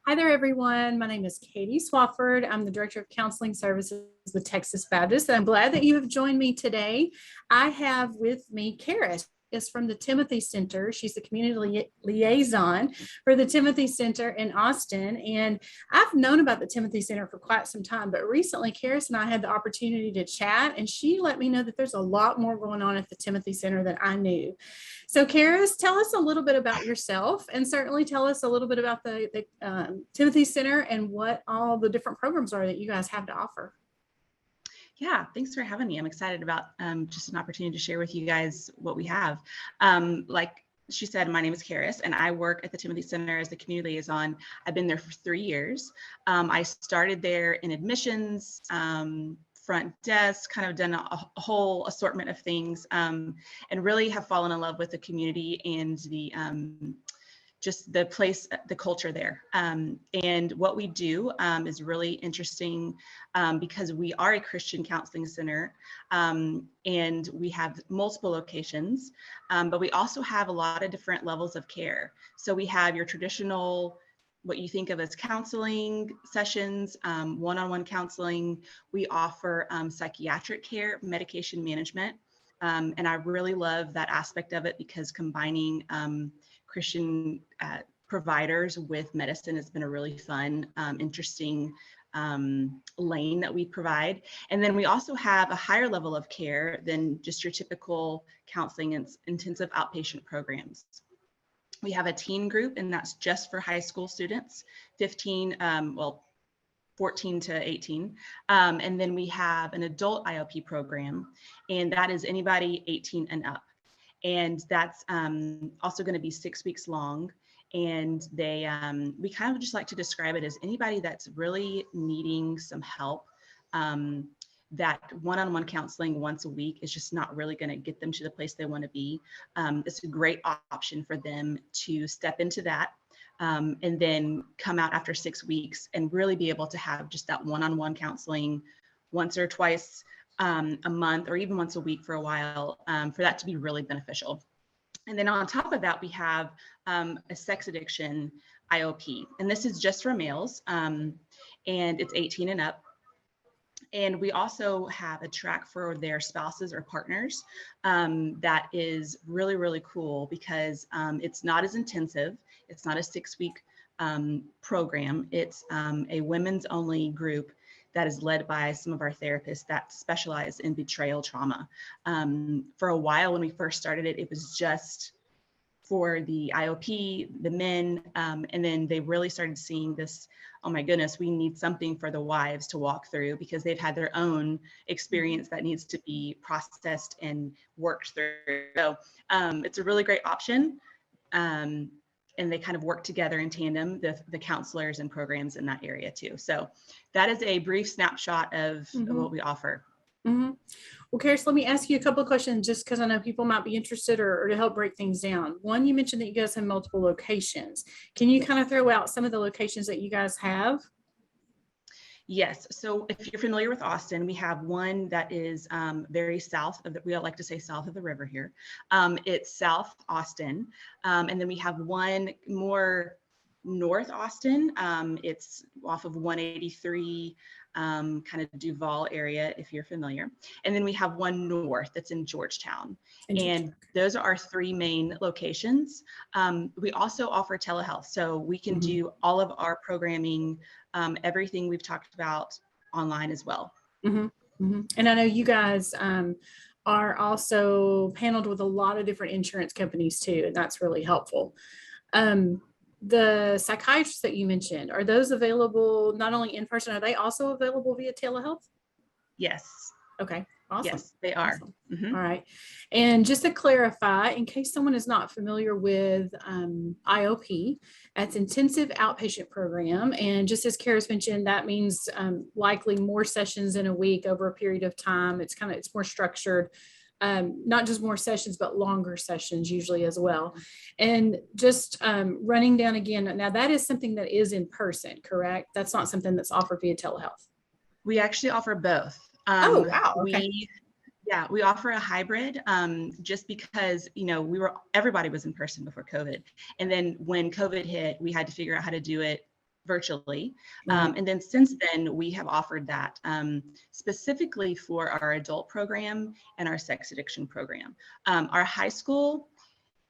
Hi there, everyone. My name is Katie Swafford. I'm the Director of Counseling Services with Texas Baptist. I'm glad that you have joined me today. I have with me Charis is from the Timothy Center. She's the community liaison for the Timothy Center in Austin. And I've known about the Timothy Center for quite some time, but recently Charis and I had the opportunity to chat, and she let me know that there's a lot more going on at the Timothy Center than I knew. So Charis, tell us a little bit about yourself, and certainly tell us a little bit about the Timothy Center and what all the different programs are that you guys have to offer. Yeah, thanks for having me. I'm excited about just an opportunity to share with you guys what we have. Like she said, my name is Charis, and I work at the Timothy Center as the community liaison. I've been there for 3 years. I started there in admissions, front desk, kind of done a whole assortment of things, and really have fallen in love with the community and the just the place, the culture there. And what we do is really interesting because we are a Christian counseling center, and we have multiple locations, but we also have a lot of different levels of care. So we have your traditional, what you think of as counseling sessions, one-on-one counseling. We offer psychiatric care, medication management, and I really love that aspect of it because combining Christian providers with medicine has been a really fun, interesting lane that we provide. And then we also have a higher level of care than just your typical counseling and intensive outpatient programs. We have a teen group, and that's just for high school students, 14 to 18. And then we have an adult IOP program, and that is anybody 18 and up. And that's also going to be 6 weeks long. And they, we kind of just like to describe it as anybody that's really needing some help. That one-on-one counseling once a week is just not really going to get them to the place they want to be. It's a great option for them to step into that and then come out after 6 weeks and really be able to have just that one-on-one counseling once or twice a month, or even once a week for a while, for that to be really beneficial. And then on top of that, we have a sex addiction IOP, and this is just for males, and it's 18 and up. And we also have a track for their spouses or partners that is really, really cool because it's not as intensive. It's not a 6-week program. It's a women's only group that is led by some of our therapists that specialize in betrayal trauma. For a while, when we first started it, it was just for the IOP, the men, and then they really started seeing this, oh my goodness, we need something for the wives to walk through because they've had their own experience that needs to be processed and worked through. So it's a really great option. And they kind of work together in tandem, the counselors and programs in that area too. So that is a brief snapshot of what we offer. Mm-hmm. Well, Charis, let me ask you a couple of questions just because I know people might be interested or to help break things down. One, you mentioned that you guys have multiple locations. Can you kind of throw out some of the locations that you guys have? Yes. So if you're familiar with Austin, we have one that is very south of we like to say south of the river here. It's South Austin. And then we have one more North Austin. It's off of 183, kind of Duval area, if you're familiar. And then we have one north that's in Georgetown. And those are our 3 main locations. We also offer telehealth. So we can do all of our programming, everything we've talked about online as well. And I know you guys are also paneled with a lot of different insurance companies too, and that's really helpful. The psychiatrists that you mentioned, are those available not only in person, are they also available via telehealth? Yes. Okay. Awesome. Yes, they are. Awesome. All right. And just to clarify, in case someone is not familiar with IOP, that's Intensive Outpatient Program. And just as Charis mentioned, that means likely more sessions in a week over a period of time. It's more structured, not just more sessions, but longer sessions usually as well. And just running down again, now that is something that is in person, correct? That's not something that's offered via telehealth. We actually offer both. Oh, wow. Okay. We offer a hybrid just because, everybody was in person before COVID. And then when COVID hit, we had to figure out how to do it virtually. Right. And then since then, we have offered that specifically for our adult program and our sex addiction program. Our high school,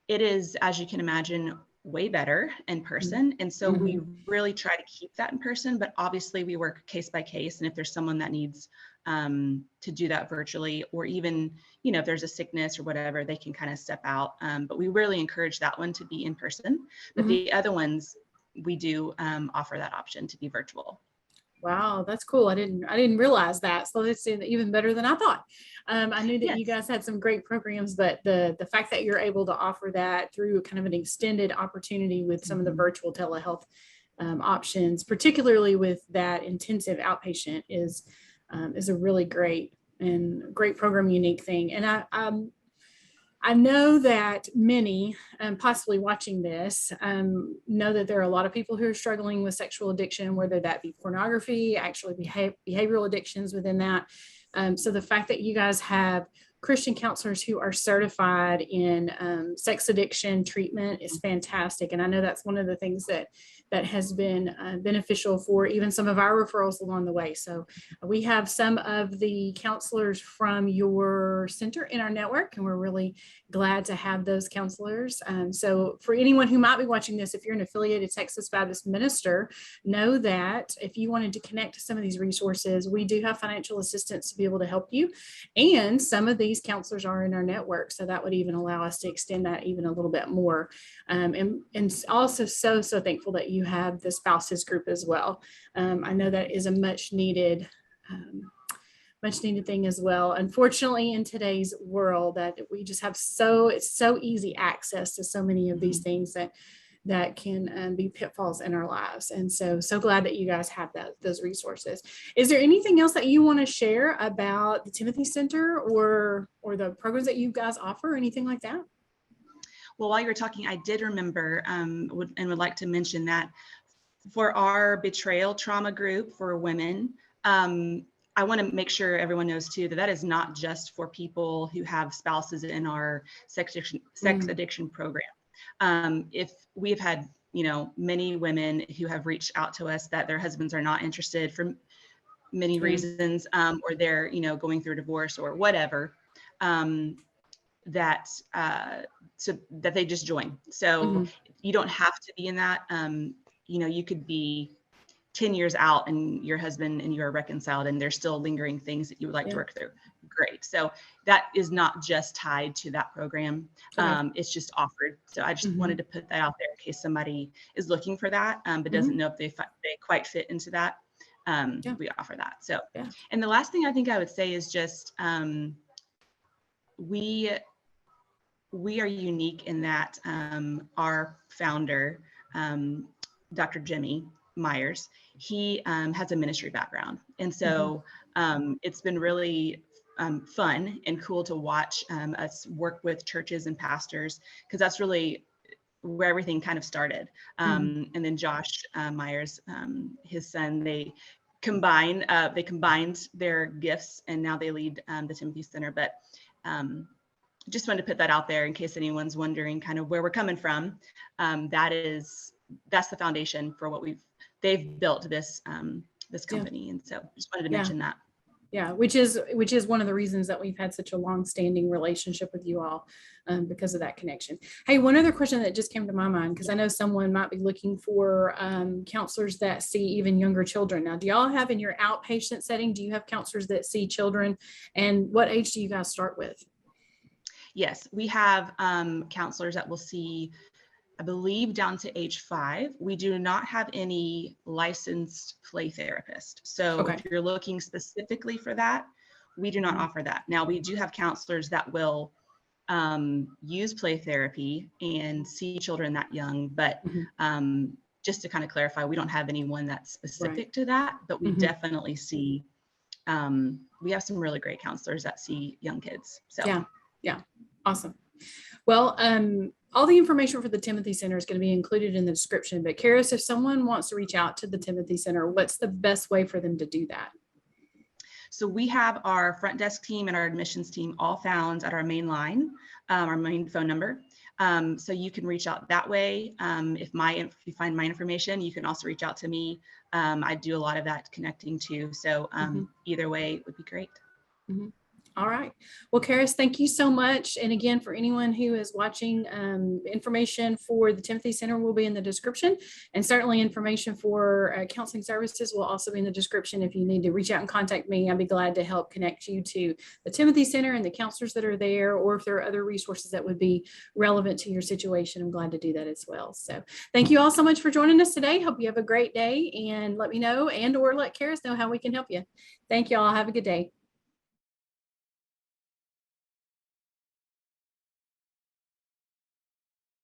it is, as you can imagine, way better in person. And so we really try to keep that in person, but obviously we work case by case. And if there's someone that needs to do that virtually, or even, you know, if there's a sickness or whatever, they can kind of step out. But we really encourage that one to be in person. But the other ones, we do offer that option to be virtual. Wow, that's cool. I didn't realize that. So that's even better than I thought. I knew that you guys had some great programs, but the fact that you're able to offer that through kind of an extended opportunity with some of the virtual telehealth options, particularly with that intensive outpatient, is a really great program, unique thing. And I know that many, possibly watching this, know that there are a lot of people who are struggling with sexual addiction, whether that be pornography, actually behavioral addictions within that. So the fact that you guys have Christian counselors who are certified in sex addiction treatment is fantastic. And I know that's one of the things that has been beneficial for even some of our referrals along the way. So we have some of the counselors from your center in our network, and we're really glad to have those counselors. So for anyone who might be watching this, if you're an affiliated Texas Baptist minister, know that if you wanted to connect to some of these resources, we do have financial assistance to be able to help you. And some of these counselors are in our network. So that would even allow us to extend that even a little bit more. And also so thankful that you have the spouses group as well. I know that is a much needed thing as well. Unfortunately, in today's world, that we just have it's so easy access to so many of these things that can be pitfalls in our lives. And so glad that you guys have those resources. Is there anything else that you want to share about the Timothy Center or the programs that you guys offer, or anything like that? Well, while you were talking, I did remember would like to mention that for our Betrayal Trauma group for women, I want to make sure everyone knows too that is not just for people who have spouses in our sex addiction program. If we have had, you know, many women who have reached out to us that their husbands are not interested for many reasons, or they're, you know, going through a divorce or whatever, that they just join. So you don't have to be in that. You know, you could be 10 years out and your husband and you are reconciled and there's still lingering things that you would like to work through. Great. So that is not just tied to that program. It's just offered. So I just wanted to put that out there in case somebody is looking for that, but doesn't know if they quite fit into that. We offer that. So, and the last thing I think I would say is just, we are unique in that our founder, Dr. Jimmy Myers, he has a ministry background. And so it's been really fun and cool to watch us work with churches and pastors, because that's really where everything kind of started. And then Josh Myers, his son, they combined their gifts, and now they lead the Timothy Center. But just wanted to put that out there in case anyone's wondering kind of where we're coming from. That's the foundation for what they've built this company. And so just wanted to mention that. Yeah, which is one of the reasons that we've had such a long-standing relationship with you all, because of that connection. Hey, one other question that just came to my mind, because I know someone might be looking for counselors that see even younger children. Now, do y'all have in your outpatient setting, do you have counselors that see children, and what age do you guys start with? Yes, we have counselors that will see, I believe, down to age 5. We do not have any licensed play therapist. So if you're looking specifically for that, we do not offer that. Now, we do have counselors that will use play therapy and see children that young, but just to kind of clarify, we don't have anyone that's specific to that, but we definitely see, we have some really great counselors that see young kids. So yeah, awesome. Well, all the information for the Timothy Center is going to be included in the description, but Charis, if someone wants to reach out to the Timothy Center, what's the best way for them to do that? So we have our front desk team and our admissions team all found at our main line, our main phone number. So you can reach out that way. If you find my information, you can also reach out to me. I do a lot of that connecting too. So either way would be great. Mm-hmm. All right. Well, Charis, thank you so much. And again, for anyone who is watching, information for the Timothy Center will be in the description, and certainly information for counseling services will also be in the description. If you need to reach out and contact me, I'd be glad to help connect you to the Timothy Center and the counselors that are there, or if there are other resources that would be relevant to your situation, I'm glad to do that as well. So thank you all so much for joining us today. Hope you have a great day, and let me know or let Charis know how we can help you. Thank you all. Have a good day.